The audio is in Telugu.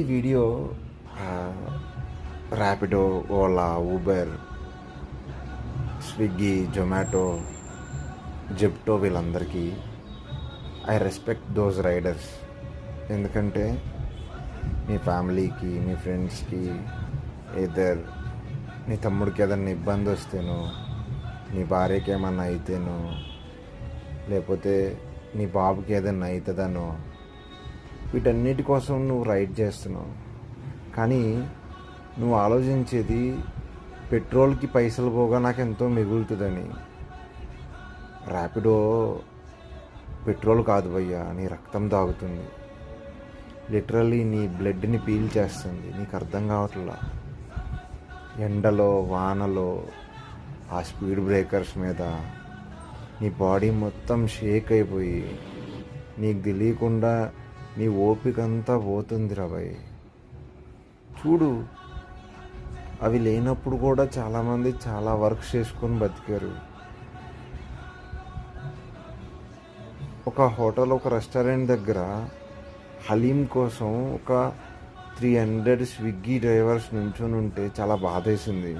ఈ video Rapido, Ola, Uber, Swiggy, Zomato, Zepto వీళ్ళందరికీ ఐ రెస్పెక్ట్ దోస్ రైడర్స్. ఎందుకంటే మీ ఫ్యామిలీకి, మీ ఫ్రెండ్స్కి, ఏదర్ నీ తమ్ముడికి ఏదైనా ఇబ్బంది వస్తేనో, నీ భార్యకి ఏమన్నా అయితేనో, లేకపోతే నీ బాబుకి ఏదైనా అవుతుందనో, వీటన్నిటి కోసం నువ్వు రైడ్ చేస్తున్నావు. కానీ నువ్వు ఆలోచించేది పెట్రోల్కి పైసలు పోగా నాకు ఎంతో మిగులుతుందని. ర్యాపిడో పెట్రోల్ కాదు భయ్యా, నీ రక్తం తాగుతుంది. లిటరల్లీ నీ బ్లడ్ని పీల్ చేస్తుంది. నీకు అర్థం కావట్లా. ఎండలో, వానలో, ఆ స్పీడ్ బ్రేకర్స్ మీద నీ బాడీ మొత్తం షేక్ అయిపోయి నీకు తెలియకుండా నీ ఓపిక అంతా పోతుందిరా భయ్. చూడు, అవి లేనప్పుడు కూడా చాలామంది చాలా వర్క్ చేసుకొని బతికారు. ఒక హోటల్, ఒక రెస్టారెంట్ దగ్గర హలీం కోసం ఒక 300 స్విగ్గీ డ్రైవర్స్ నుంచొని ఉంటే చాలా బాధేసింది.